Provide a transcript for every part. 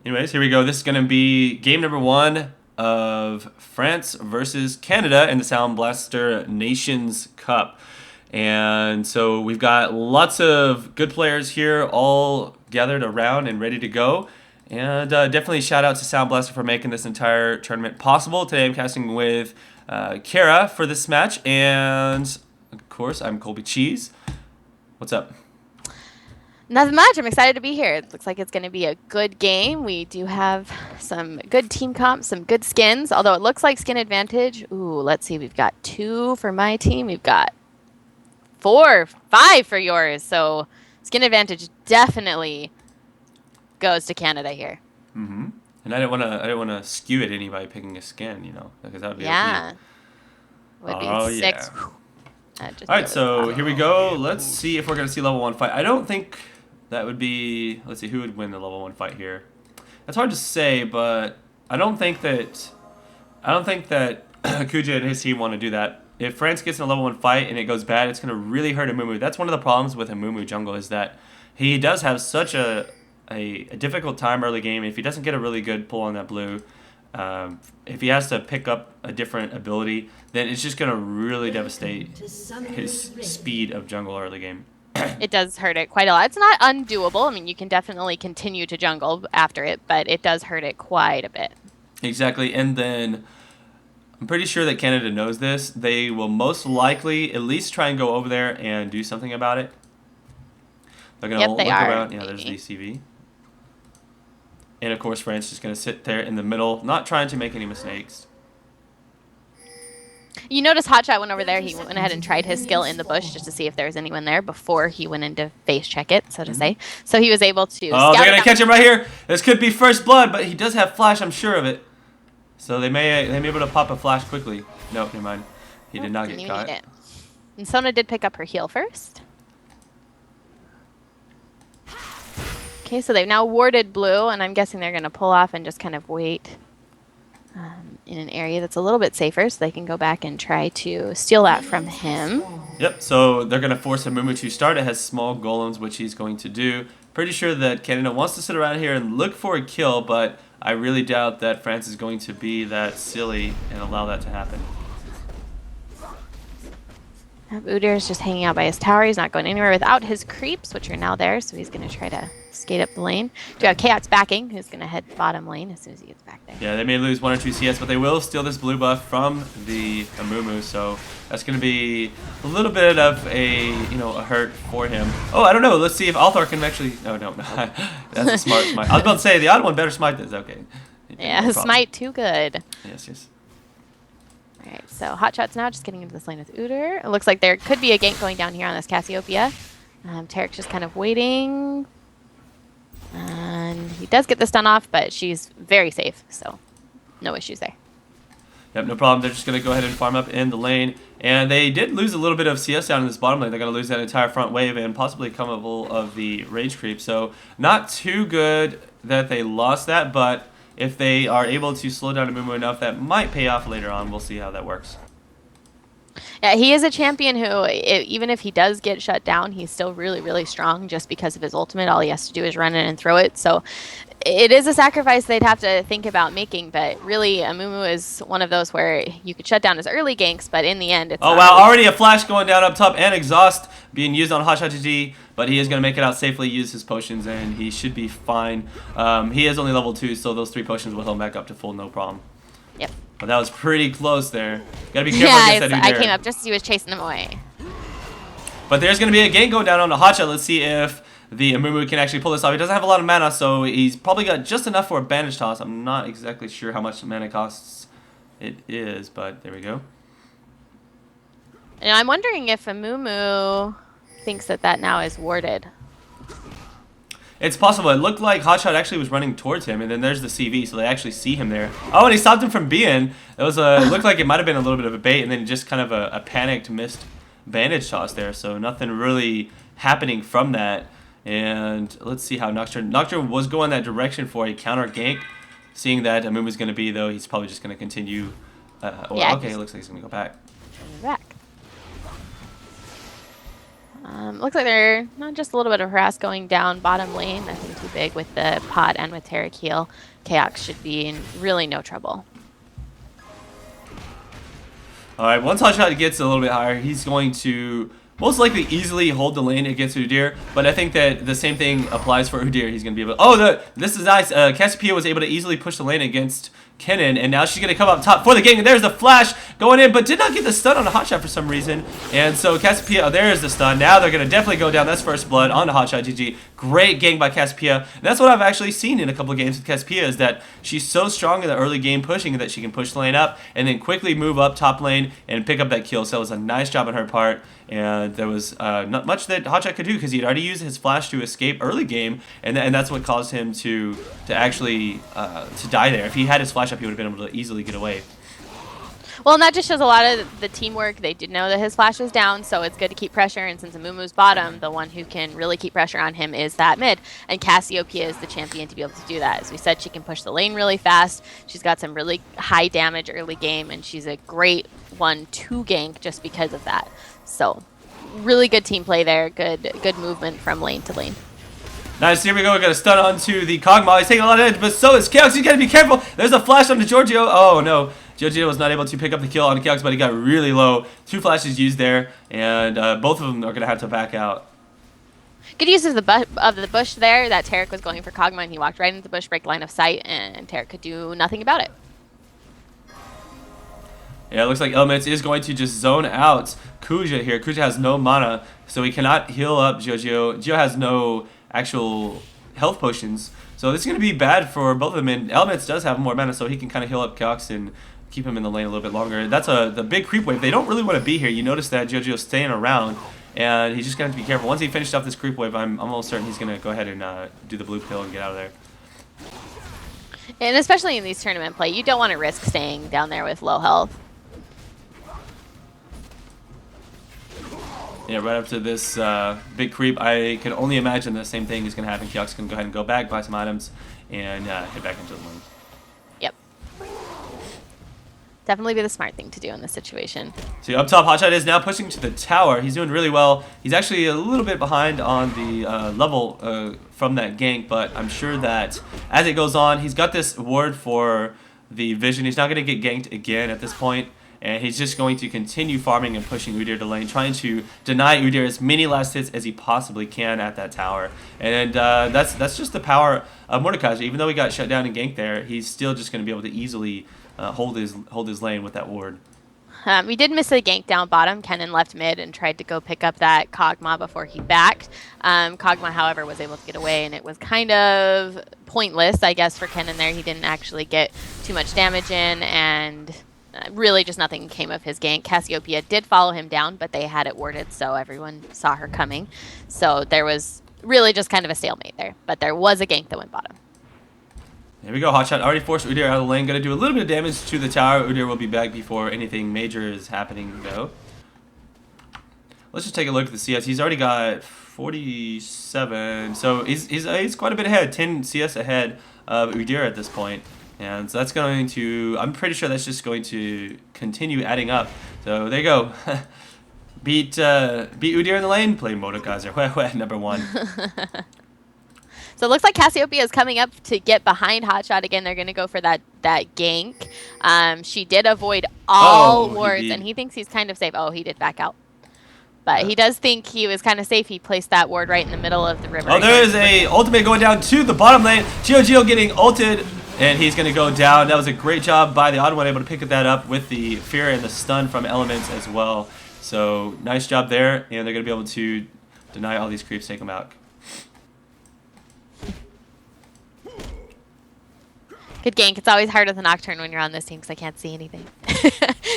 Anyways, here we go. This is going to be game number 1 of France versus Canada in the Sound Blaster Nations Cup. And so we've got lots of good players here all gathered around and ready to go. And definitely shout out to Sound Blaster for making this entire tournament possible. Today I'm casting with Kara for this match. And of course, I'm ColbyCheeZe. What's up? Nothing much. I'm excited to be here. It looks like it's going to be a good game. We do have some good team comps, some good skins, although it looks like skin advantage. Ooh, let's see. We've got 2 for my team. We've got 4, 5 for yours. So skin advantage definitely goes to Canada here. Mm-hmm. And I didn't want to skew it any by picking a skin, you know, because that would be OP. Would be 6. Yeah. All right, so here we go. Let's see if we're going to see level 1 fight. I don't think that would be... Let's see, who would win the level 1 fight here? That's hard to say, but I don't think that Kuja and his team want to do that. If France gets in a level 1 fight and it goes bad, it's going to really hurt Amumu. That's one of the problems with Amumu jungle is that he does have such a difficult time early game. If he doesn't get a really good pull on that blue, if he has to pick up a different ability, then it's just going to really devastate his speed of jungle early game. It does hurt it quite a lot. It's not undoable. I mean, you can definitely continue to jungle after it, but it does hurt it quite a bit. Exactly. And then I'm pretty sure that Canada knows this. They will most likely at least try and go over there and do something about it. They're going to look around. Yeah, there's the CV. And of course, France is just going to sit there in the middle, not trying to make any mistakes. You notice Hotshot went over there. He went ahead and tried his skill in the bush just to see if there was anyone there before he went in to face check it, so to say. So he was able to. Oh, they're going to catch him right here. This could be first blood, but he does have flash, I'm sure of it. So they may be able to pop a flash quickly. No, never mind. He did not get caught. And Sona did pick up her heal first. Okay, so they've now warded blue, and I'm guessing they're going to pull off and just kind of wait in an area that's a little bit safer so they can go back and try to steal that from him. Yep, so they're going to force Amumu to start. It has small golems, which he's going to do. Pretty sure that Canada wants to sit around here and look for a kill, but I really doubt that France is going to be that silly and allow that to happen. Udyr is just hanging out by his tower. He's not going anywhere without his creeps, which are now there, so he's going to try to skate up the lane. We have Chaos backing, who's going to head bottom lane as soon as he gets back there. Yeah, they may lose 1 or 2 CS, but they will steal this blue buff from the Amumu, so that's going to be a little bit of a hurt for him. Oh, I don't know. Let's see if Althar can actually... No. That's a smart smite. I was about to say, the odd one better smite this. Okay. Yeah, no smite too good. Yes. Alright, so Hotshot's now just getting into this lane with Udyr. It looks like there could be a gank going down here on this Cassiopeia. Tarek's just kind of waiting. And he does get the stun off, but she's very safe, so no issues there. Yep, no problem. They're just going to go ahead and farm up in the lane. And they did lose a little bit of CS down in this bottom lane. They're going to lose that entire front wave and possibly a couple of the rage creep. So not too good that they lost that, but if they are able to slow down Amumu enough, that might pay off later on. We'll see how that works. Yeah, he is a champion who, even if he does get shut down, he's still really, really strong just because of his ultimate. All he has to do is run in and throw it. So it is a sacrifice they'd have to think about making, but really Amumu is one of those where you could shut down his early ganks, but in the end it's Oh, wow, already a flash going down up top and exhaust being used on HotShotGG, but he is going to make it out safely, use his potions, and he should be fine. He is only level 2, so those 3 potions will heal him back up to full, no problem. Yep. But that was pretty close there. Gotta be careful against that dude there. I came up just as he was chasing him away. But there's going to be a gank going down on the Hotshot. Let's see if the Amumu can actually pull this off. He doesn't have a lot of mana, so he's probably got just enough for a bandage toss. I'm not exactly sure how much mana costs it is, but there we go. And I'm wondering if Amumu thinks that now is warded. It's possible. It looked like Hotshot actually was running towards him, and then there's the CV, so they actually see him there. Oh, and he stopped him from being. It was it looked like it might have been a little bit of a bait, and then just kind of a panicked missed bandage toss there. So nothing really happening from that. And let's see how Nocturne was going that direction for a counter gank. Seeing that Amumu's going to be, though, he's probably just going to continue. Okay, it looks like he's going to go back. Looks like they're not just a little bit of harass going down bottom lane. Nothing too big with the pot and with Terra Keel. Chaos should be in really no trouble. All right, once Hotshot gets a little bit higher, he's going to most likely easily hold the lane against Udyr, but I think that the same thing applies for Udyr. He's going to be able to... Oh, this is nice. Cassiopeia was able to easily push the lane against Kennen, and now she's going to come up top for the gank, and there's the flash going in, but did not get the stun on the Hotshot for some reason, and so Cassiopeia, there's the stun. Now they're going to definitely go down. That's first blood on the Hotshot. GG. Great gank by Cassiopeia, and that's what I've actually seen in a couple of games with Cassiopeia, is that she's so strong in the early game pushing that she can push the lane up and then quickly move up top lane and pick up that kill. So it was a nice job on her part, and there was not much that Hotshot could do because he'd already used his flash to escape early game, and that's what caused him to actually to die there. If he had his flash up, he would have been able to easily get away. Well, and that just shows a lot of the teamwork. They did know that his flash was down, so it's good to keep pressure. And since Amumu's bottom, the one who can really keep pressure on him is that mid. And Cassiopeia is the champion to be able to do that. As we said, she can push the lane really fast. She's got some really high damage early game, and she's a great one to gank just because of that. So really good team play there. Good movement from lane to lane. Nice, here we go. We got a stun onto the Kog'Maw. He's taking a lot of damage, but so is Chaos. He's got to be careful. There's a flash onto Giorgio. Oh, no. Giorgio was not able to pick up the kill on Chaos, but he got really low. 2 flashes used there, and both of them are going to have to back out. Good use of the bush there. That Tarek was going for Kog'Maw, and he walked right into the bush, break line of sight, and Tarek could do nothing about it. Yeah, it looks like Elements is going to just zone out Kuja here. Kuja has no mana, so he cannot heal up Giorgio. Gio has no actual health potions, so this is going to be bad for both of them. And Elements does have more mana, so he can kind of heal up Cox and keep him in the lane a little bit longer. That's the big creep wave. They don't really want to be here. You notice that Giorgio's staying around, and he's just going to have to be careful. Once he finished off this creep wave, I'm almost certain he's going to go ahead and do the blue pill and get out of there. And especially in these tournament play, you don't want to risk staying down there with low health. Yeah, right up to this big creep, I can only imagine the same thing is going to happen. Kiox can go ahead and go back, buy some items, and head back into the lane. Yep. Definitely be the smart thing to do in this situation. So up top, Hotshot is now pushing to the tower. He's doing really well. He's actually a little bit behind on the level from that gank, but I'm sure that as it goes on, he's got this ward for the vision. He's not going to get ganked again at this point. And he's just going to continue farming and pushing Udyr to lane, trying to deny Udyr as many last hits as he possibly can at that tower. And that's just the power of Mordekaiser. Even though he got shut down and ganked there, he's still just going to be able to easily hold his lane with that ward. We did miss a gank down bottom. Kennen left mid and tried to go pick up that Kog'Maw before he backed. Kog'Maw, however, was able to get away, and it was kind of pointless, I guess, for Kennen there. He didn't actually get too much damage in, and really just nothing came of his gank. Cassiopeia did follow him down, but they had it warded, so everyone saw her coming. So there was really just kind of a stalemate there, but there was a gank that went bottom. Here we go. Hotshot already forced Udyr out of the lane. Going to do a little bit of damage to the tower. Udyr will be back before anything major is happening, though. Let's just take a look at the CS. He's already got 47, so he's quite a bit ahead. 10 CS ahead of Udyr at this point. And so that's going to, I'm pretty sure that's just going to continue adding up. So there you go. beat Udyr in the lane, play Mordekaiser. Number 1. So it looks like Cassiopeia is coming up to get behind Hotshot again. They're going to go for that gank. She did avoid all wards, and he thinks he's kind of safe. Oh, he did back out. But he does think he was kind of safe. He placed that ward right in the middle of the river. Oh, there is a ultimate going down to the bottom lane. Gio getting ulted. And he's going to go down. That was a great job by the odd one, able to pick that up with the fear and the stun from Elements as well. So nice job there, and they're going to be able to deny all these creeps, take them out. Good gank. It's always hard with a Nocturne when you're on this team because I can't see anything.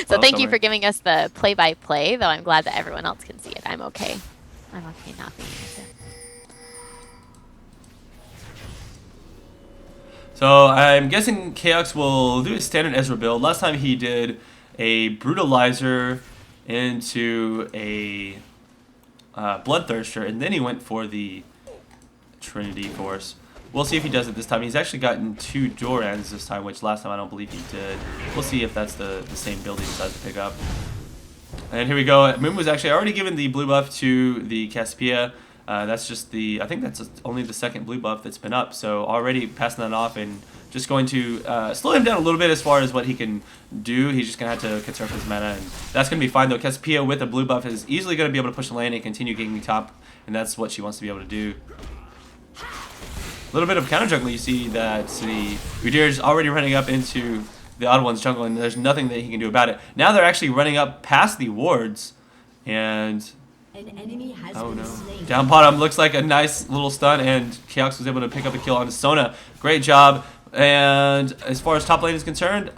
So thank you for giving us the play-by-play, though I'm glad that everyone else can see it. I'm okay. I'm okay not being able to. So I'm guessing Chaos will do a standard Ezra build. Last time he did a Brutalizer into a Bloodthirster, and then he went for the Trinity Force. We'll see if he does it this time. He's actually gotten 2 Dorans this time, which last time I don't believe he did. We'll see if that's the same build he decides to pick up. And here we go. Moon was actually already given the blue buff to the Cassiopeia. That's just I think that's only the second blue buff that's been up. So already passing that off and just going to slow him down a little bit as far as what he can do. He's just going to have to conserve his mana, and that's going to be fine, though. Cassiopeia with a blue buff is easily going to be able to push the lane and continue getting top, and that's what she wants to be able to do. A little bit of counter jungle. You see that the Udyr is already running up into the Odd One's jungle, and there's nothing that he can do about it. Now they're actually running up past the wards, and oh no. Down bottom looks like a nice little stun, and Keelie was able to pick up a kill on Sona. Great job. And as far as top lane is concerned,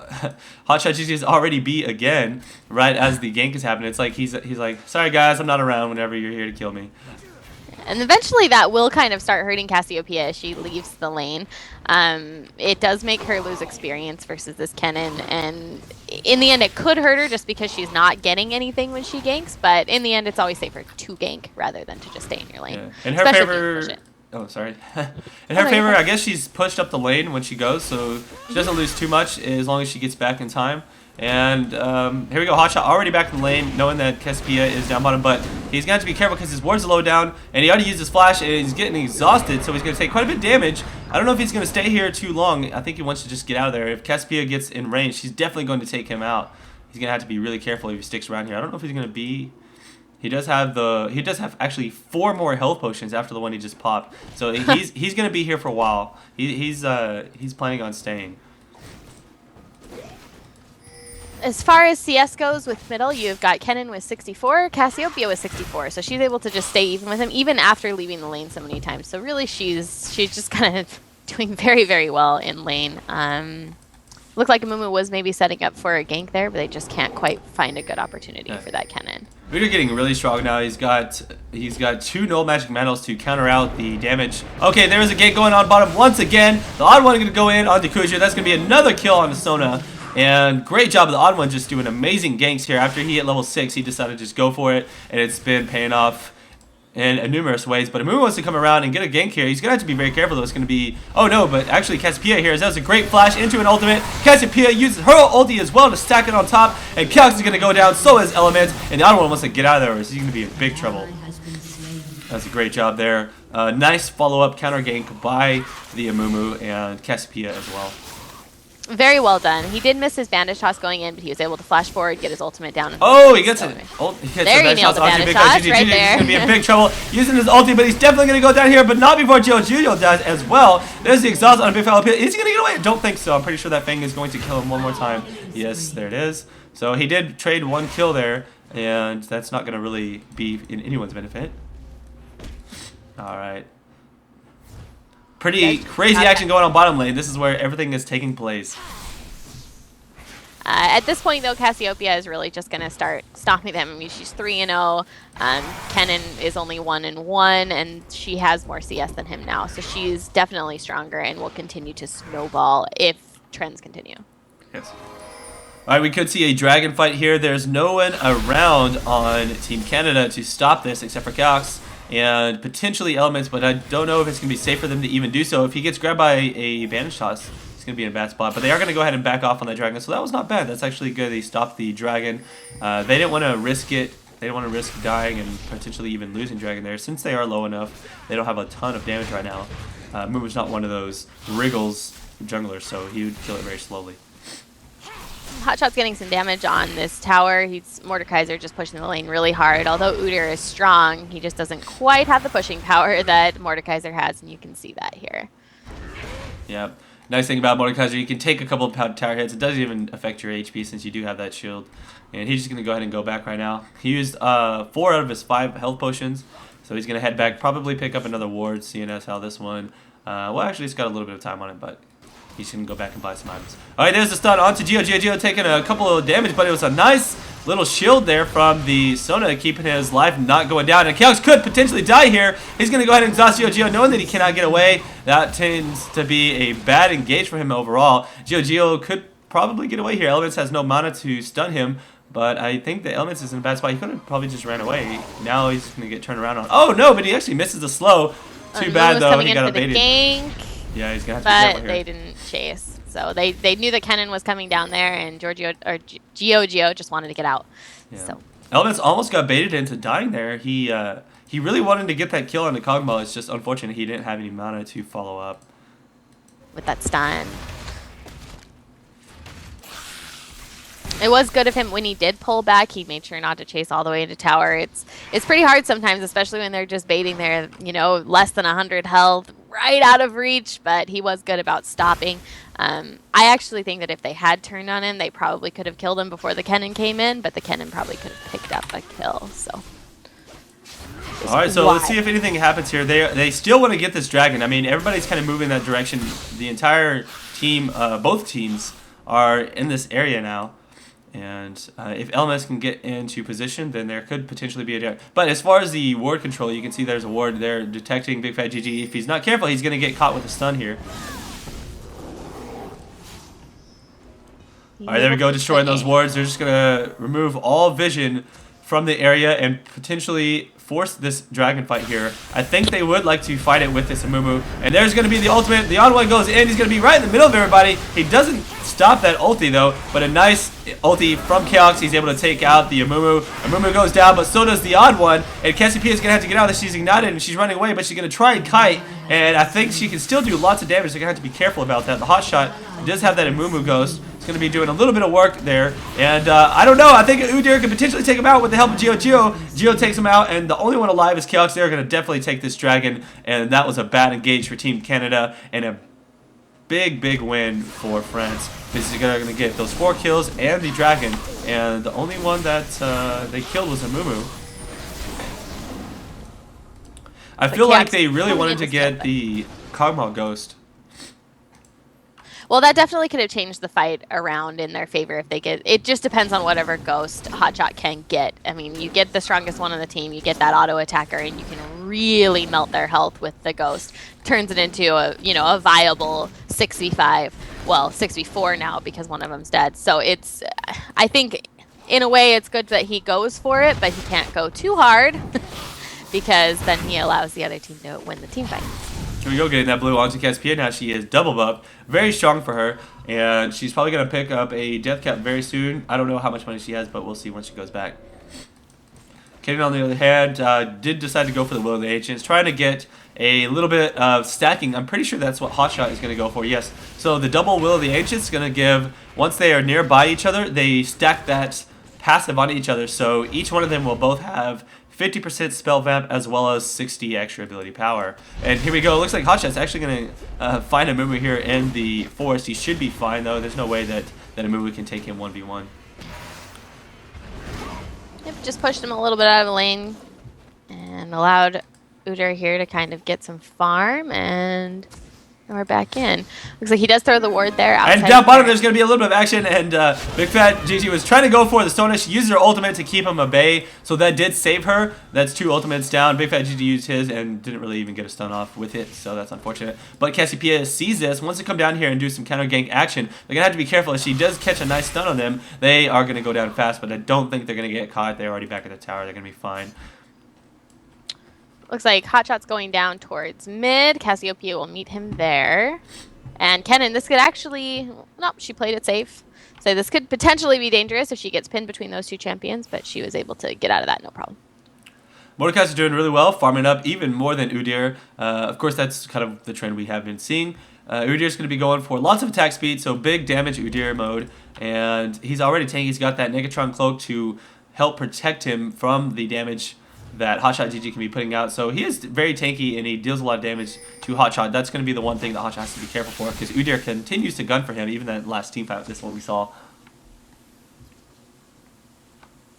ColbyCheeZe is already beat again right as the gank is happening. It's like he's like, sorry guys, I'm not around whenever you're here to kill me. And eventually that will kind of start hurting Cassiopeia as she leaves the lane. It does make her lose experience versus this Kennen, and in the end it could hurt her just because she's not getting anything when she ganks, but in the end it's always safer to gank rather than to just stay in your lane. Yeah. In her favor, oh sorry. In her favor, I guess she's pushed up the lane when she goes, so she doesn't lose too much as long as she gets back in time. And here we go, Hotshot already back in the lane, knowing that Cassiopeia is down bottom, but he's going to have to be careful because his ward's low down, and he already used his flash, and he's getting exhausted, so he's going to take quite a bit of damage. I don't know if he's going to stay here too long. I think he wants to just get out of there. If Cassiopeia gets in range, she's definitely going to take him out. He's going to have to be really careful if he sticks around here. I don't know if he's going to be... He does have actually 4 more health potions after the one he just popped, so he's going to be here for a while. He's planning on staying. As far as CS goes with middle, you've got Kennen with 64, Cassiopeia with 64, so she's able to just stay even with him, even after leaving the lane so many times. So really, she's just kind of doing very, very well in lane. Looked like Amumu was maybe setting up for a gank there, but they just can't quite find a good opportunity for that Kennen. Udyr getting really strong now. He's got 2 null magic mantles to counter out the damage. Okay, there's a gank going on bottom once again. The Odd One going to go in on Kuja. That's going to be another kill on Sona. And great job of the Odd One just doing amazing ganks here. After he hit level 6, he decided to just go for it, and it's been paying off in numerous ways. But Amumu wants to come around and get a gank here. He's going to have to be very careful, though. It's going to be... Oh, no, but actually Cassiopeia here. That was a great flash into an ultimate. Cassiopeia uses her ulti as well to stack it on top, and Keelie is going to go down, so is Element, and the Odd One wants to get out of there, or he's going to be in big trouble. That's a great job there. Nice follow-up counter gank by the Amumu and Cassiopeia as well. Very well done. He did miss his bandage toss going in, but he was able to flash forward, get his ultimate down. Oh, he gets it. There he nailed the bandage toss right there. He's going to be in big trouble using his ulti, but he's definitely going to go down here, but not before Cheezeworld does as well. There's the exhaust on a big foul appeal. Is he going to get away? I don't think so. I'm pretty sure that Fang is going to kill him one more time. Yes, there it is. So he did trade 1 kill there, and that's not going to really be in anyone's benefit. All right. Pretty crazy action going on bottom lane. This is where everything is taking place. At this point, though, Cassiopeia is really just going to start stopping them. I mean, she's 3-0. Kennen is only 1-1, and she has more CS than him now. So she's definitely stronger and will continue to snowball if trends continue. Yes. All right, we could see a dragon fight here. There's no one around on Team Canada to stop this except for Keelie and potentially Elements, but I don't know if it's going to be safe for them to even do so. If he gets grabbed by a bandage toss, he's going to be in a bad spot. But they are going to go ahead and back off on that dragon, so that was not bad. That's actually good. They stopped the dragon. They didn't want to risk it. They didn't want to risk dying and potentially even losing dragon there. Since they are low enough, they don't have a ton of damage right now. Moomo's not one of those wriggles junglers, so he would kill it very slowly. Hotshot's getting some damage on this tower. Mordekaiser just pushing the lane really hard. Although Udyr is strong, he just doesn't quite have the pushing power that Mordekaiser has, and you can see that here. Yeah. Nice thing about Mordekaiser, you can take a couple of tower hits. It doesn't even affect your HP since you do have that shield. And he's just going to go ahead and go back right now. He used 4 out of his 5 health potions, so he's going to head back, probably pick up another ward, seeing as how this one... well, actually, it's got a little bit of time on it, but... he's going to go back and buy some items. All right, there's the stun onto Geo. Geo taking a couple of damage, but it was a nice little shield there from the Sona, keeping his life not going down. And Keelie could potentially die here. He's going to go ahead and exhaust Geo, knowing that he cannot get away. That tends to be a bad engage for him overall. Geo could probably get away here. Elements has no mana to stun him, but I think the Elements is in a bad spot. He could have probably just ran away. Now he's going to get turned around on. Oh, no, but he actually misses the slow. Too bad, though. He got baited. Yeah, he's gonna have to be careful here. But they didn't chase, so they knew that Kennen was coming down there, and Geo just wanted to get out. Yeah. So Elements almost got baited into dying there. He he really wanted to get that kill on the Kog'Maw. It's just unfortunate he didn't have any mana to follow up. With that stun. It was good of him when he did pull back. He made sure not to chase all the way into tower. It's pretty hard sometimes, especially when they're just baiting there, you know, less than 100 health, right out of reach. But he was good about stopping. I actually think that if they had turned on him, they probably could have killed him before the Kennen came in. But the Kennen probably could have picked up a kill. So. All right, so let's see if anything happens here. They still want to get this dragon. I mean, everybody's kind of moving that direction. The entire team, both teams, are in this area now. And if LMS can get into position, then there could potentially be a dragon. But as far as the ward control, you can see there's a ward there detecting Big Fat GG. If he's not careful, he's going to get caught with a stun here. All right, there we go, destroying those wards. They're just going to remove all vision from the area and potentially force this dragon fight here. I think they would like to fight it with this Amumu. And there's going to be the ultimate. The on one goes in. He's going to be right in the middle of everybody. He doesn't stop that ulti, though. But a nice ulti from Chaos. He's able to take out the Amumu. Amumu goes down, but so does the odd one. And Cassiopeia is going to have to get out of this. She's ignited, and she's running away, but she's going to try and kite. And I think she can still do lots of damage. They're going to have to be careful about that. The hot shot does have that Amumu ghost. It's going to be doing a little bit of work there. And I don't know. I think Udyr could potentially take him out with the help of Geo. Geo takes him out, and the only one alive is Chaos. They're going to definitely take this dragon. And that was a bad engage for Team Canada. And a big, big win for France. This is going to get those 4 kills and the dragon. And the only one that they killed was Amumu. I feel like they really wanted to get the Kog'Maw ghost. Well, that definitely could have changed the fight around in their favor if they get. It just depends on whatever ghost Hotshot can get. I mean, you get the strongest one on the team, you get that auto attacker, and you can really melt their health with the ghost. Turns it into a a viable 6v5. Well, 6v4 now because one of them's dead. So it's. I think in a way it's good that he goes for it, but he can't go too hard because then he allows the other team to win the team fight. Here we go, getting that blue onto Cassiopeia. Now she is double buff. Very strong for her. And she's probably going to pick up a death cap very soon. I don't know how much money she has, but we'll see once she goes back. Keelie, on the other hand, did decide to go for the Will of the Ancients, trying to get a little bit of stacking. I'm pretty sure that's what Hotshot is going to go for, yes. So the double Will of the Ancients is going to give, once they are nearby each other, they stack that passive on each other. So each one of them will both have 50% spell vamp as well as 60 extra ability power. And here we go. It looks like Hotshot's actually going to find Amumu here in the forest. He should be fine, though. There's no way that Amumu can take him 1v1. Yep, just pushed him a little bit out of the lane and allowed Udyr here to kind of get some farm, and we're back in. Looks like he does throw the ward there. And down bottom, there's going to be a little bit of action, and Big Fat GG was trying to go for the Stone. She used her ultimate to keep him at bay, so that did save her. That's 2 ultimates down. Big Fat GG used his and didn't really even get a stun off with it, so that's unfortunate. But Cassiopeia sees this, wants to come down here and do some counter gank action. They're going to have to be careful. If she does catch a nice stun on them, they are going to go down fast, but I don't think they're going to get caught. They're already back at the tower. They're going to be fine. Looks like Hotshot's going down towards mid. Cassiopeia will meet him there. And Kennen, this could actually... Nope, she played it safe. So this could potentially be dangerous if she gets pinned between those 2 champions, but she was able to get out of that, no problem. Mordekaiser is doing really well, farming up even more than Udyr. Of course, that's kind of the trend we have been seeing. Udyr is going to be going for lots of attack speed, so big damage Udyr mode. And he's already tanky. He's got that Negatron cloak to help protect him from the damage that Hotshot GG can be putting out. So he is very tanky, and he deals a lot of damage to Hotshot. That's going to be the one thing that Hotshot has to be careful for, because Udyr continues to gun for him, even that last team fight. This is what we saw.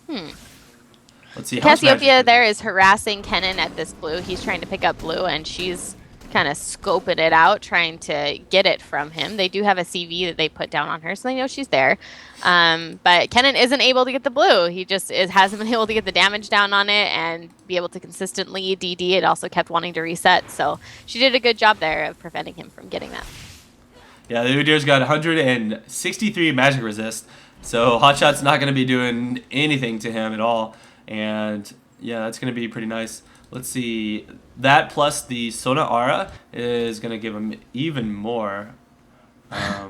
Let's see. Cassiopeia there is harassing Kennen at this blue. He's trying to pick up blue, and she's kind of scoping it out, trying to get it from him. They do have a CV that they put down on her, so they know she's there. But Kennen isn't able to get the blue. He just hasn't been able to get the damage down on it and be able to consistently DD. It also kept wanting to reset, so she did a good job there of preventing him from getting that. Yeah, the Udyr's got 163 magic resist, so Hotshot's not going to be doing anything to him at all. And yeah, that's going to be pretty nice. Let's see. That plus the Sona Aura is going to give him even more. Yeah,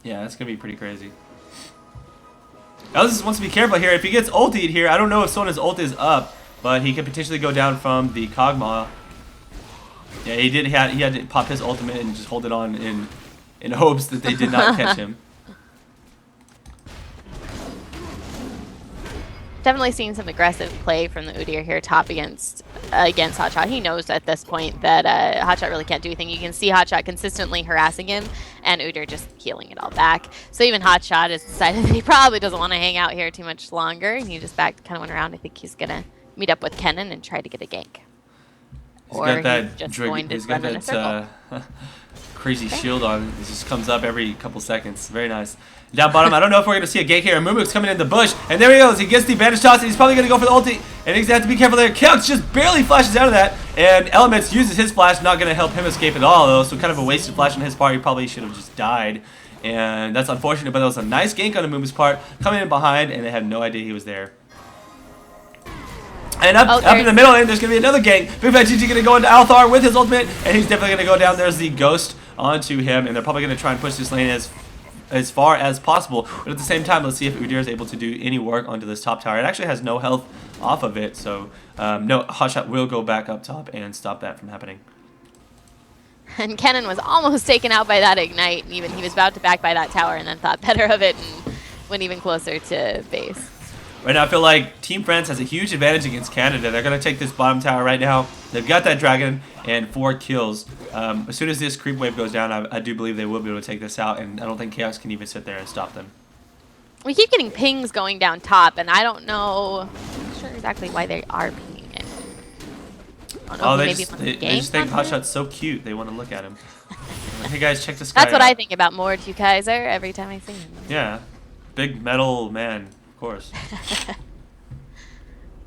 that's going to be pretty crazy. Elvis wants to be careful here. If he gets ultied here, I don't know if Sona's ult is up, but he could potentially go down from the Kog'Maw. Yeah, he had to pop his ultimate and just hold it on in hopes that they did not catch him. Definitely seeing some aggressive play from the Udyr here top against Hotshot. He knows at this point that Hotshot really can't do anything. You can see Hotshot consistently harassing him and Udyr just healing it all back. So even Hotshot has decided that he probably doesn't want to hang out here too much longer. And he just kind of went around. I think he's going to meet up with Kennen and try to get a gank. He's got that crazy shield on. It just comes up every couple seconds. Very nice. Down bottom, I don't know if we're going to see a gank here. Mumuk's coming in the bush, and there he goes. He gets the advantage toss, and he's probably going to go for the ulti, and he's going to have to be careful there. Keox just barely flashes out of that, and Elements uses his flash, not going to help him escape at all, though, so kind of a wasted flash on his part. He probably should have just died, and that's unfortunate, but that was a nice gank on Mumu's part, coming in behind, and they had no idea he was there. And up in the middle lane, there's going to be another gank. BigFatGG going to go into Althar with his ultimate, and he's definitely going to go down. There's the Ghost onto him, and they're probably going to try and push this lane as far as possible. But at the same time, let's see if Udyr is able to do any work onto this top tower. It actually has no health off of it, so no, Hotshot will go back up top and stop that from happening. And Kennen was almost taken out by that Ignite, and even he was about to back by that tower and then thought better of it and went even closer to base. Right now, I feel like Team France has a huge advantage against Canada. They're going to take this bottom tower right now. They've got that dragon and 4 kills. As soon as this creep wave goes down, I do believe they will be able to take this out, and I don't think Chaos can even sit there and stop them. We keep getting pings going down top, and I don't know. I'm not sure exactly why they are pinging it. They just think Hotshot's so cute. They want to look at him. Like, hey guys, check this guy That's what out. I think about Mordekaiser every time I see him. Yeah, big metal man. Of course.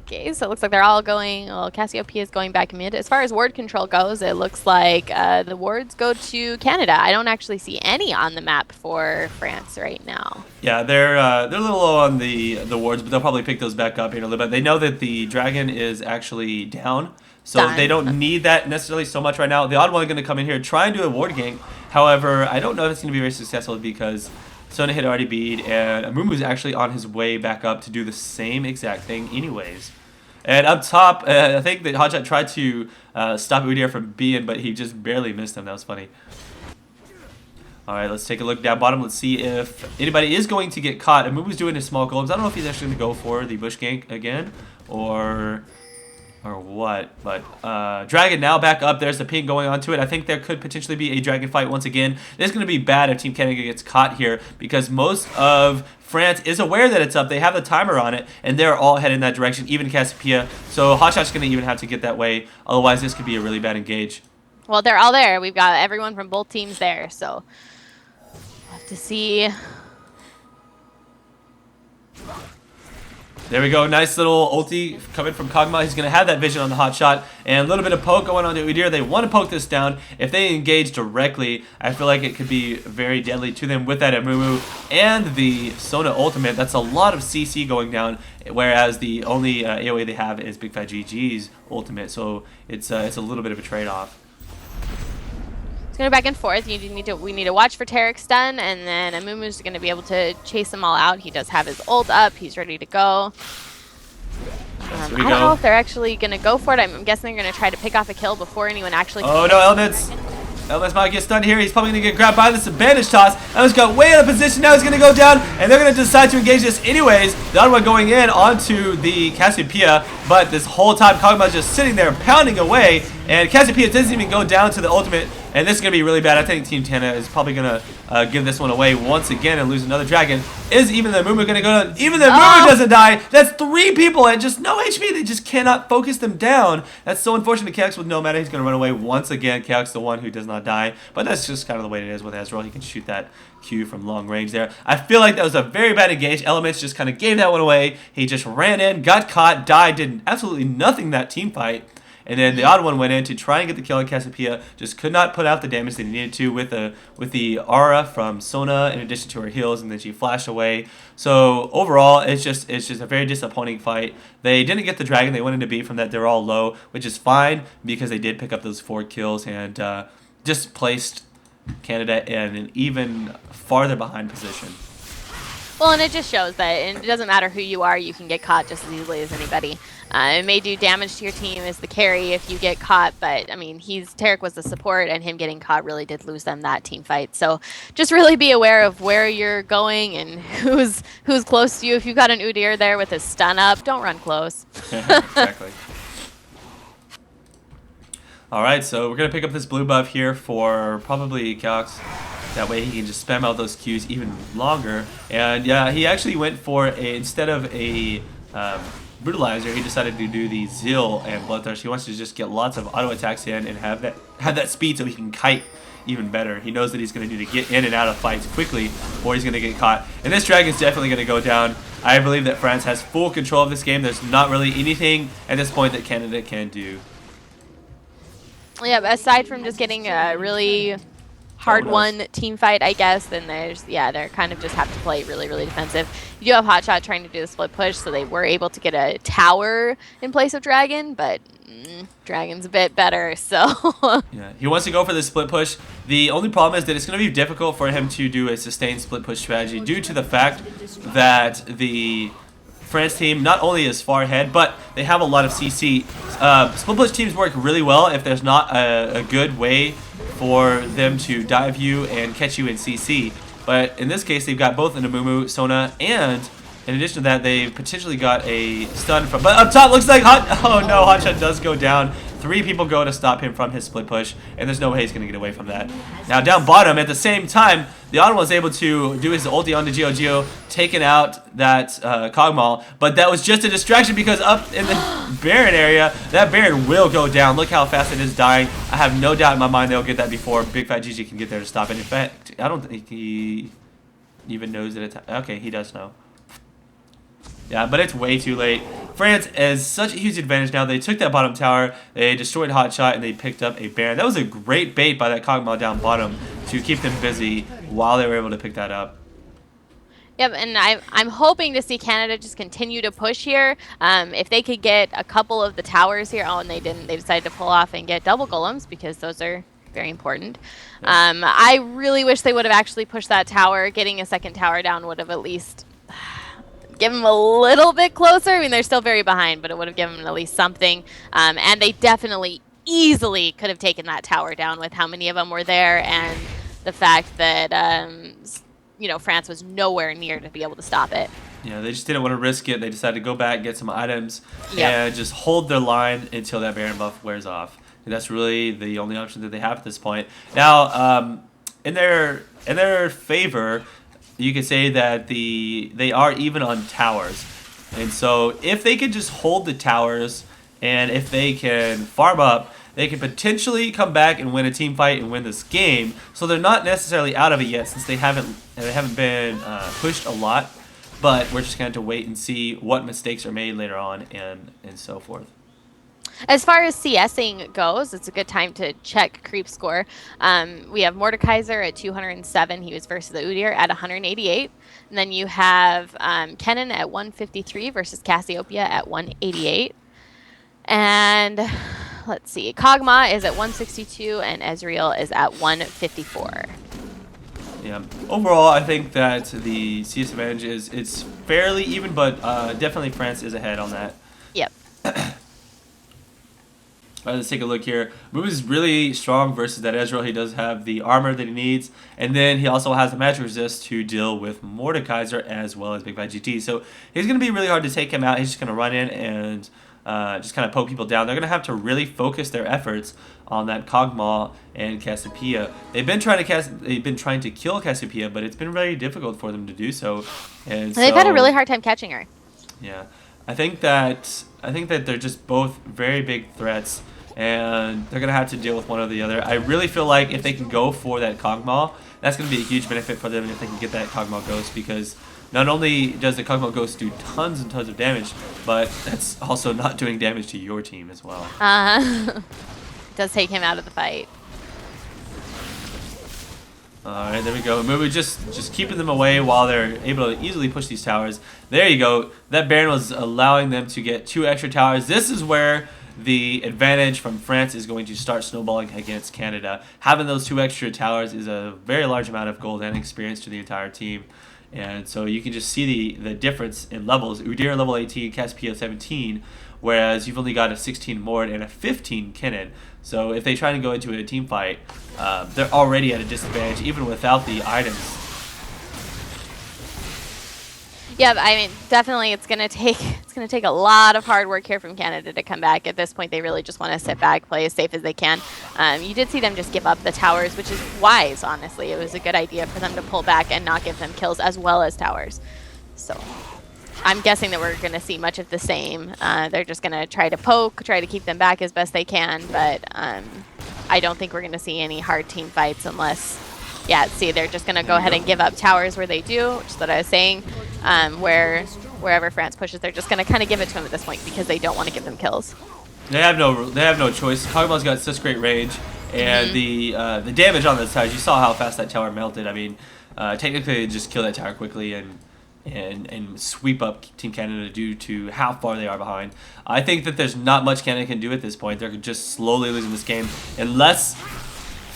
Okay, so it looks like they're all going. Well, Cassiopeia is going back mid. As far as ward control goes, it looks like the wards go to Canada. I don't actually see any on the map for France right now. Yeah, they're a little low on the wards, but they'll probably pick those back up in a little bit. They know that the dragon is actually down, so they don't need that necessarily so much right now. The odd one going to come in here, try and do a ward gank. However, I don't know if it's going to be very successful because Sona had already beat, and Amumu's actually on his way back up to do the same exact thing anyways. And up top, I think that Hotshot tried to stop Udyr from being, but he just barely missed him. That was funny. Alright, let's take a look down bottom. Let's see if anybody is going to get caught. Amumu's doing his small golems. I don't know if he's actually going to go for the bush gank again, or what, but Dragon now back up. There's the ping going onto it. I think there could potentially be a Dragon fight once again. This is going to be bad if Team Canada gets caught here because most of France is aware that it's up. They have the timer on it, and they're all headed in that direction, even Cassiopeia. So Hotshot's going to even have to get that way. Otherwise, this could be a really bad engage. Well, they're all there. We've got everyone from both teams there, so we'll have to see. There we go. Nice little ulti coming from Kog'Maw. He's going to have that vision on the Hotshot. And a little bit of poke going on to Udyr. They want to poke this down. If they engage directly, I feel like it could be very deadly to them with that Amumu and the Sona ultimate. That's a lot of CC going down, whereas the only AoE they have is BigFatGG's ultimate. So it's a little bit of a trade-off. Go back and forth. We need to watch for Tarek's stun, and then Amumu's going to be able to chase them all out. He does have his ult up. He's ready to go. I don't know if they're actually going to go for it. I'm guessing they're going to try to pick off a kill before anyone actually. Oh no, Elements might get stunned here. He's probably going to get grabbed by this advantage toss. Elements got way out of position. Now he's going to go down, and they're going to decide to engage this anyways. The other one going in onto the Cassiopeia, but this whole time Kog'Maw's just sitting there pounding away, and Cassiopeia doesn't even go down to the ultimate. And this is going to be really bad. I think Team Canada is probably going to give this one away once again and lose another dragon. Is even the Amumu going to go down? Even the Amumu doesn't die. That's 3 people at just no HP. They just cannot focus them down. That's so unfortunate. Keox with no mana. He's going to run away once again. Keox, the one who does not die. But that's just kind of the way it is with Ezreal. He can shoot that Q from long range there. I feel like that was a very bad engage. Elements just kind of gave that one away. He just ran in, got caught, died, did absolutely nothing that team fight. And then the odd one went in to try and get the kill on Cassiopeia. Just could not put out the damage that he needed to with the aura from Sona in addition to her heals, and then she flashed away. So overall, it's just a very disappointing fight. They didn't get the dragon they wanted to be from that. They're all low, which is fine because they did pick up those 4 kills and just placed Canada in an even farther behind position. Well, and it just shows that it doesn't matter who you are, you can get caught just as easily as anybody. It may do damage to your team as the carry if you get caught, but I mean, Tarek was the support, and him getting caught really did lose them that team fight. So just really be aware of where you're going and who's close to you. If you've got an Udyr there with his stun up, don't run close. Exactly. All right, so we're gonna pick up this blue buff here for probably Calx. That way he can just spam out those Qs even longer. And yeah, he actually went for instead of a brutalizer, he decided to do the Zeal and Bloodthirst. He wants to just get lots of auto attacks in and have that speed so he can kite even better. He knows that he's going to need to get in and out of fights quickly or he's going to get caught. And this dragon's definitely going to go down. I believe that France has full control of this game. There's not really anything at this point that Canada can do. Yeah, aside from just getting a really hard-won team fight, I guess, then they're kind of just have to play really, really defensive. You do have Hotshot trying to do the split push, so they were able to get a tower in place of Dragon, but Dragon's a bit better, so... Yeah, he wants to go for the split push. The only problem is that it's going to be difficult for him to do a sustained split push strategy due to the fact that the France team not only is far ahead, but they have a lot of CC. Split push teams work really well if there's not a good way for them to dive you and catch you in CC. But in this case, they've got both an Amumu, Sona, and in addition to that, they've potentially got a stun from... But up top looks like Oh no, Hotshot does go down. 3 people go to stop him from his split push, and there's no way he's going to get away from that. Now down bottom, at the same time, the Autumn was able to do his ulti onto Geo, taking out that Kog'Maw, but that was just a distraction because up in the Baron area, that Baron will go down. Look how fast it is dying. I have no doubt in my mind they'll get that before Big Fat GG can get there to stop it. In fact, I don't think he even knows that it's... Okay, he does know. Yeah, but it's way too late. France has such a huge advantage now. They took that bottom tower, they destroyed Hotshot, and they picked up a Baron. That was a great bait by that Kog'Maw down bottom to keep them busy while they were able to pick that up. Yep, and I'm hoping to see Canada just continue to push here. If they could get a couple of the towers here, and they didn't. They decided to pull off and get double golems because those are very important. Yeah. I really wish they would have actually pushed that tower. Getting a second tower down would have at least... give them a little bit closer. I mean, they're still very behind, but it would have given them at least something. And they definitely, easily could have taken that tower down with how many of them were there and the fact that, France was nowhere near to be able to stop it. Yeah, they just didn't want to risk it. They decided to go back, get some items, and just hold their line until that Baron buff wears off. And that's really the only option that they have at this point. Now, in their favor... You could say that they are even on towers. And so if they could just hold the towers and if they can farm up, they can potentially come back and win a team fight and win this game. So they're not necessarily out of it yet since they haven't been pushed a lot. But we're just going to wait and see what mistakes are made later on and so forth. As far as CSing goes, it's a good time to check creep score. We have Mordekaiser at 207. He was versus the Udyr at 188. And then you have Kennen at 153 versus Cassiopeia at 188. And let's see, Kog'Maw is at 162 and Ezreal is at 154. Yeah. Overall, I think that the CS advantage it's fairly even, but definitely France is ahead on that. Yep. Let's take a look here. Moon is really strong versus that Ezreal. He does have the armor that he needs. And then he also has the magic resist to deal with Mordekaiser as well as Big Bad GT. So he's going to be really hard to take him out. He's just going to run in and just kind of poke people down. They're going to have to really focus their efforts on that Kog'Maw and Cassiopeia. They've been trying to kill Cassiopeia, but it's been very difficult for them to do so. And they've had a really hard time catching her. Yeah. I think that they're just both very big threats, and they're gonna have to deal with one or the other. I really feel like if they can go for that Kog'Maw, that's gonna be a huge benefit for them if they can get that Kog'Maw Ghost, because not only does the Kog'Maw Ghost do tons and tons of damage, but that's also not doing damage to your team as well. It does take him out of the fight. All right, there we go. Maybe just keeping them away while they're able to easily push these towers. There you go. That Baron was allowing them to get 2 extra towers. This is where the advantage from France is going to start snowballing against Canada. Having those 2 extra towers is a very large amount of gold and experience to the entire team. And so you can just see the difference in levels. Udyr level 18, Cassiopeia 17, whereas you've only got a 16 Mord and a 15 Cannon. So if they try to go into a team fight, they're already at a disadvantage even without the items. Yeah, I mean, definitely it's gonna take a lot of hard work here from Canada to come back. At this point, they really just want to sit back, play as safe as they can. You did see them just give up the towers, which is wise, honestly. It was a good idea for them to pull back and not give them kills as well as towers. So I'm guessing that we're gonna see much of the same. They're just gonna try to poke, try to keep them back as best they can, but I don't think we're gonna see any hard team fights unless. Yeah, see, they're just going to go ahead and give up towers where they do, which is what I was saying. Wherever France pushes, they're just going to kind of give it to them at this point because they don't want to give them kills. They have no choice. Kog'Maw's got such great range, and the damage on this towers. You saw how fast that tower melted. I mean, technically, just kill that tower quickly and sweep up Team Canada due to how far they are behind. I think that there's not much Canada can do at this point. They're just slowly losing this game unless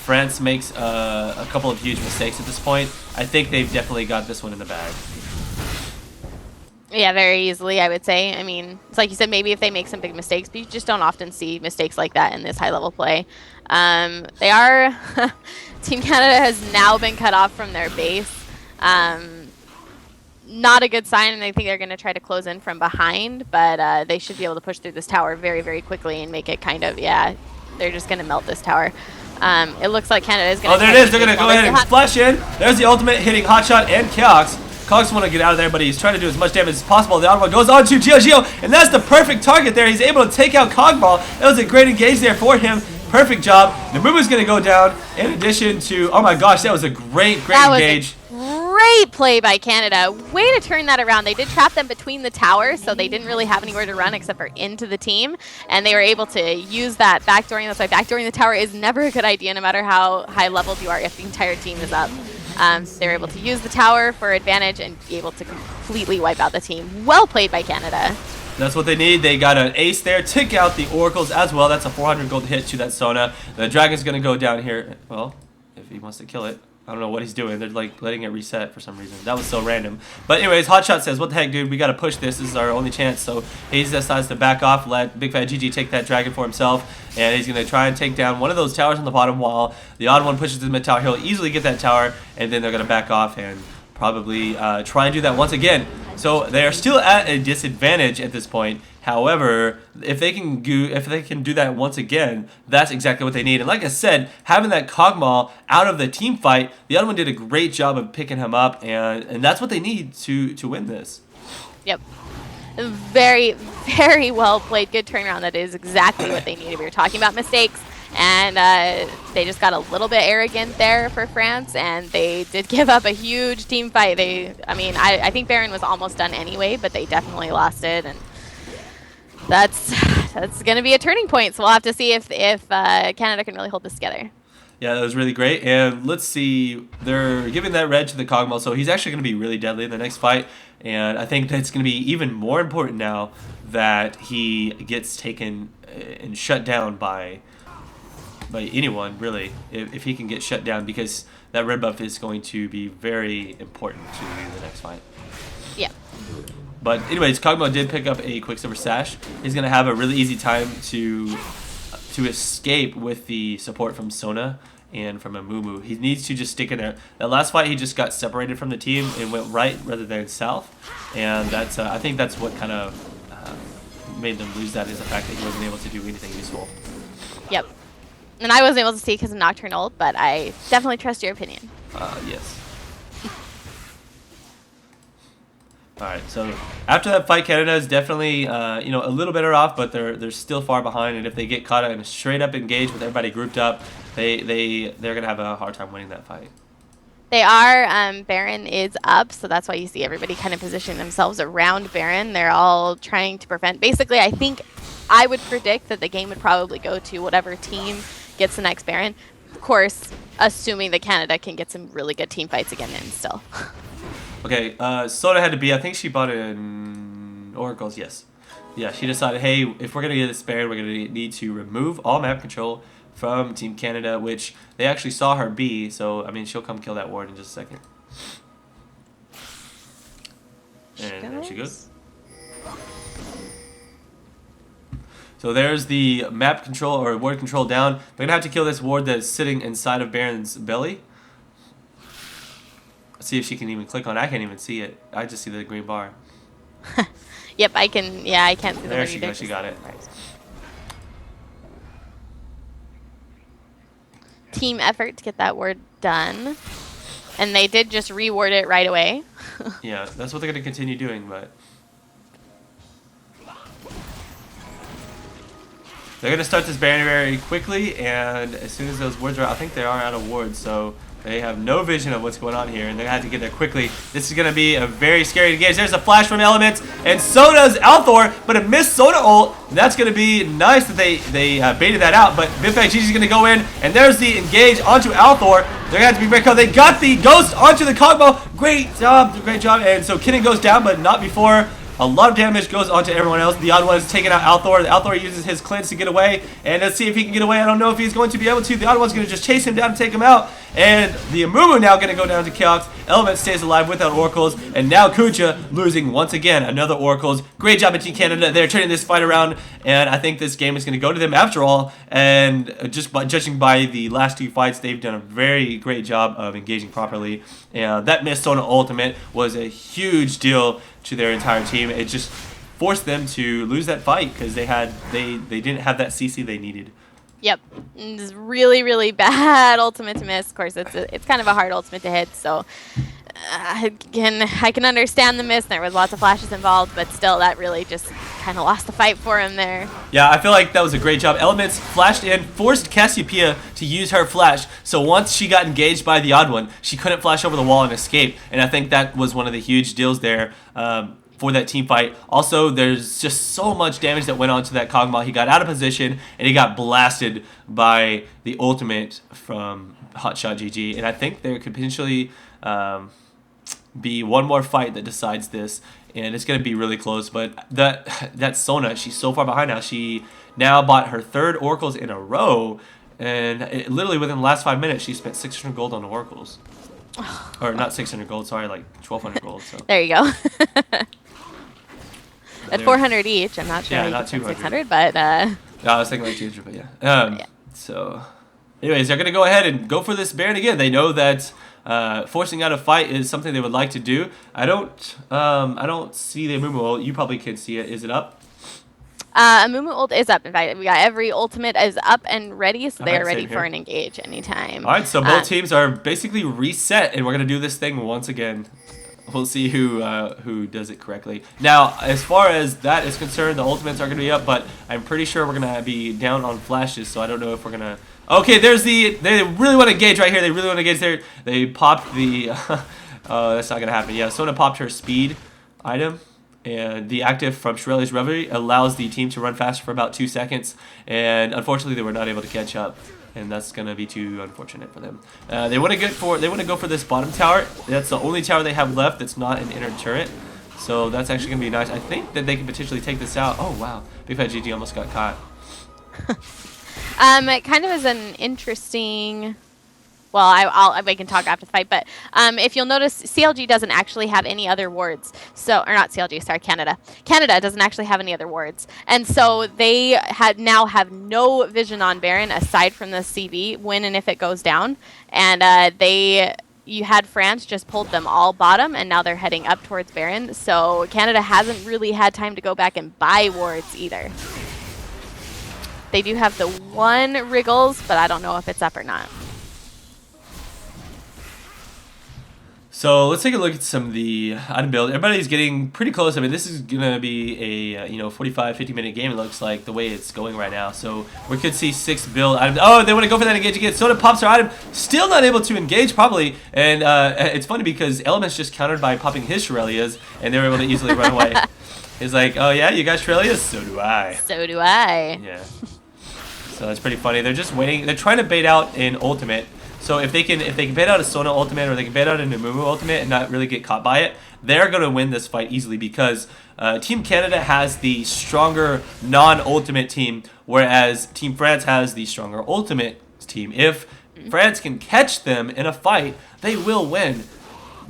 France makes a couple of huge mistakes at this point. I think they've definitely got this one in the bag. Yeah, very easily, I would say. I mean, it's like you said, maybe if they make some big mistakes, but you just don't often see mistakes like that in this high-level play. They are... Team Canada has now been cut off from their base. Not a good sign, and I think they're going to try to close in from behind, but they should be able to push through this tower very, very quickly and make it kind of, yeah, they're just going to melt this tower. It looks like Canada is going to... Oh, there it is. They're going to go ahead and flash in. There's the ultimate hitting Hotshot and Keox. Cox want to get out of there, but he's trying to do as much damage as possible. The other one goes on to Geo, and that's the perfect target there. He's able to take out Kog'Maw. That was a great engage there for him. Perfect job. Namumu's going to go down in addition to... Oh my gosh, that was a great engage. Great play by Canada. Way to turn that around. They did trap them between the towers, so they didn't really have anywhere to run except for into the team, and they were able to use that backdooring. That's why backdooring the tower is never a good idea, no matter how high leveled you are if the entire team is up. They were able to use the tower for advantage and be able to completely wipe out the team. Well played by Canada. That's what they need. They got an ace there. Take out the Oracles as well. That's a 400 gold hit to that Sona. The Dragon's going to go down here. Well, if he wants to kill it. I don't know what he's doing. They're like letting it reset for some reason. That was so random. But anyways, Hotshot says, what the heck, dude? We got to push this. This is our only chance. So he decides to back off, let Big Fat GG take that Dragon for himself. And he's going to try and take down one of those towers on the bottom while the odd one pushes to the mid tower. He'll easily get that tower. And then they're going to back off and probably try and do that once again. So they are still at a disadvantage at this point. However, if they can do that once again, that's exactly what they need. And like I said, having that Kog'Maw out of the team fight, the other one did a great job of picking him up, and that's what they need to win this. Yep. Very, very well played. Good turnaround. That is exactly what they needed. We were talking about mistakes, and they just got a little bit arrogant there for France, and they did give up a huge team fight. I think Baron was almost done anyway, but they definitely lost it, and that's going to be a turning point. So we'll have to see if Canada can really hold this together. Yeah, that was really great. And let's see, they're giving that red to the Kog'Maw, so he's actually going to be really deadly in the next fight. And I think that's going to be even more important now that he gets taken and shut down by anyone, really, if he can get shut down, because that red buff is going to be very important to the next fight. Yeah. But anyways, Kog'Maw did pick up a Quicksilver Sash. He's going to have a really easy time to escape with the support from Sona and from a Mumu. He needs to just stick in there. That last fight, he just got separated from the team and went right rather than south. And that's I think that's what kind of made them lose that, is the fact that he wasn't able to do anything useful. Yep. And I wasn't able to see because of Nocturnal, but I definitely trust your opinion. Yes. All right, so after that fight, Canada is definitely a little better off, but they're still far behind. And if they get caught in a straight up engage with everybody grouped up, they're gonna have a hard time winning that fight. They are. Baron is up, so that's why you see everybody kind of positioning themselves around Baron. They're all trying to prevent. Basically, I think I would predict that the game would probably go to whatever team gets the next Baron. Of course, assuming that Canada can get some really good team fights again in still. Okay, Soda had to be, I think she bought in Oracles, yes. Yeah, she decided, hey, if we're going to get this Baron, we're going to need to remove all map control from Team Canada, which they actually saw her be, so, I mean, she'll come kill that ward in just a second. And there she goes. So there's the map control or ward control down. They're gonna have to kill this ward that's sitting inside of Baron's belly. Let's see if she can even click on it. I can't even see it. I just see the green bar. Yep, I can. Yeah, I can't see the There word she either. goes. She got it. Team effort to get that word done. And they did just reward it right away. Yeah, that's what they're going to continue doing, but... They're going to start this Baron very quickly, and as soon as those wards are out, I think they are out of wards, so they have no vision of what's going on here, and they're going to have to get there quickly. This is going to be a very scary engage. There's a flash from Elements, and so does Althor, but a missed Soda ult. That's going to be nice that they baited that out, but ColbyCheeZe is going to go in, and there's the engage onto Althor. They're going to have to be very careful. They got the Ghost onto the Cogbo. Great job, and so Keelie goes down, but not before. A lot of damage goes onto everyone else. The odd one is taking out Althor. Althor uses his cleanse to get away. And let's see if he can get away. I don't know if he's going to be able to. The odd one's going to just chase him down and take him out. And the Amumu now going to go down to Chaos. Element stays alive without Oracles. And now Kucha losing once again. Another Oracles. Great job at Team Canada. They're turning this fight around. And I think this game is going to go to them after all. And just by judging by the last two fights, they've done a very great job of engaging properly. And that missed Sona ultimate was a huge deal to their entire team. It just forced them to lose that fight because they didn't have that CC they needed. Yep, it's really, really bad ultimate to miss. Of course, it's kind of a hard ultimate to hit, so I can understand the miss. There was lots of flashes involved, but still, that really just kind of lost the fight for him there. Yeah, I feel like that was a great job. Elements flashed in, forced Cassiopeia to use her flash, so once she got engaged by the odd one, she couldn't flash over the wall and escape, and I think that was one of the huge deals there. For that team fight. Also, there's just so much damage that went on to that Kog'Maw. He got out of position, and he got blasted by the ultimate from Hotshot GG. And I think there could potentially be one more fight that decides this, and it's going to be really close. But that Sona, she's so far behind now. She now bought her third Oracles in a row, and literally within the last 5 minutes, she spent 600 gold on Oracles. Or not 600 gold, sorry, like 1,200 gold. So. There you go. At 400 each, I'm not sure. Yeah, not 200. 600, but no, I was thinking like 200, but yeah. Yeah. So, anyways, they're gonna go ahead and go for this Baron again. They know that forcing out a fight is something they would like to do. I don't see the Amumu ult. You probably can see it. Is it up? Amumu ult is up. In fact, we got every ultimate is up and ready, so they are ready for an engage anytime. All right, so both teams are basically reset, and we're gonna do this thing once again. We'll see who does it correctly. Now, as far as that is concerned, the ultimates are going to be up, but I'm pretty sure we're going to be down on flashes, so I don't know if we're going to... Okay, there's the... They really want to engage right here. They really want to engage there. They popped the... that's not going to happen. Yeah, Sona popped her speed item, and the active from Shirley's Reverie allows the team to run faster for about 2 seconds, and unfortunately, they were not able to catch up. And that's gonna be too unfortunate for them. They want to go for this bottom tower. That's the only tower they have left that's not an inner turret. So that's actually gonna be nice. I think that they can potentially take this out. Oh wow, ColbyCheeZe almost got caught. It kind of is an interesting. Well, we can talk after the fight, but if you'll notice, CLG doesn't actually have any other wards. So, or not CLG, sorry, Canada. Canada doesn't actually have any other wards, and so they now have no vision on Baron aside from the CV when and if it goes down. And you had France just pulled them all bottom, and now they're heading up towards Baron. So Canada hasn't really had time to go back and buy wards either. They do have the one Wriggles, but I don't know if it's up or not. So let's take a look at some of the item build. Everybody's getting pretty close. I mean, this is gonna be a 45, 50-minute game. It looks like the way it's going right now. So we could see 6 build items. Oh, they want to go for that engage again. Soda pops her item, still not able to engage probably. And it's funny because Element's just countered by popping his Shirelias, and they were able to easily run away. He's like, oh yeah, you got Shirelias? So do I. So do I. Yeah. So that's pretty funny. They're just waiting. They're trying to bait out an ultimate. So if they can bait out a Sona ultimate or they can bait out a Amumu ultimate and not really get caught by it, they're going to win this fight easily because Team Canada has the stronger non-ultimate team, whereas Team France has the stronger ultimate team. If France can catch them in a fight, they will win.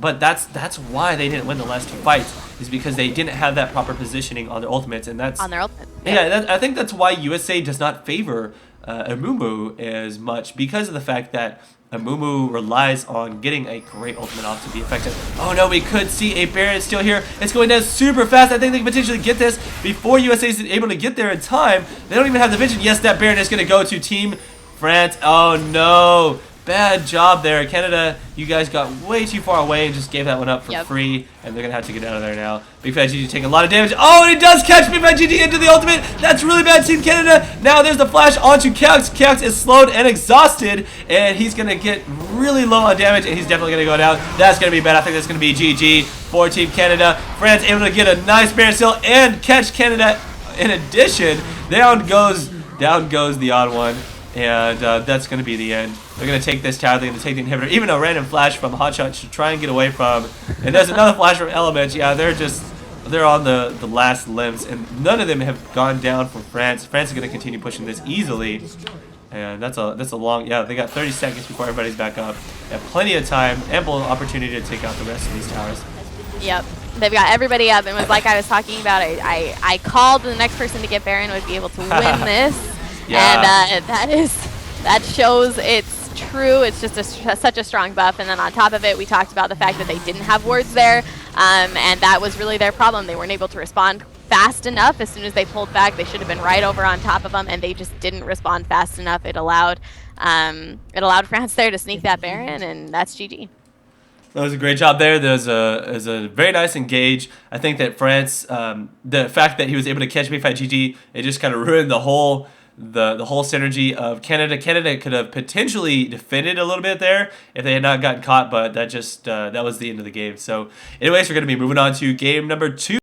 But that's why they didn't win the last 2 fights. is because they didn't have that proper positioning on their ultimates, and that's on their ultimate. yeah. I think that's why USA does not favor Amumu as much, because of the fact that Amumu relies on getting a great ultimate off to be effective. Oh no, we could see a Baron still here. It's going down super fast. I think they can potentially get this before USA is able to get there in time. They don't even have the vision. Yes, that Baron is going to go to Team France. Oh no. Bad job there. Canada, you guys got way too far away and just gave that one up for free, and they're going to have to get out of there now. Big Fat GG taking a lot of damage. Oh, and he does catch Big Fat GG into the ultimate. That's really bad, Team Canada. Now there's the flash onto Keelie. Keelie is slowed and exhausted, and he's going to get really low on damage, and he's definitely going to go down. That's going to be bad. I think that's going to be GG for Team Canada. France able to get a nice Baron still and catch Canada in addition. Down goes the odd one. And that's going to be the end. They're going to take this tower. They're going to take the inhibitor. Even a random flash from Hotshot to try and get away from. And there's another flash from Element. Yeah, they're on the last limbs. And none of them have gone down for France. France is going to continue pushing this easily. And that's a long, yeah, they got 30 seconds before everybody's back up. They have plenty of time, ample opportunity to take out the rest of these towers. Yep. They've got everybody up. And was like I was talking about, I called the next person to get Baron would be able to win this. Yeah. And that shows it's true. It's just such a strong buff. And then on top of it, we talked about the fact that they didn't have wards there, and that was really their problem. They weren't able to respond fast enough. As soon as they pulled back, they should have been right over on top of them, and they just didn't respond fast enough. It allowed France there to sneak that Baron, and that's GG. That was a great job there. There's a very nice engage. I think that France, the fact that he was able to catch B5GG, it just kind of ruined the whole synergy of Canada. Canada could have potentially defended a little bit there if they had not gotten caught, but that was the end of the game. So anyways, we're going to be moving on to game number 2.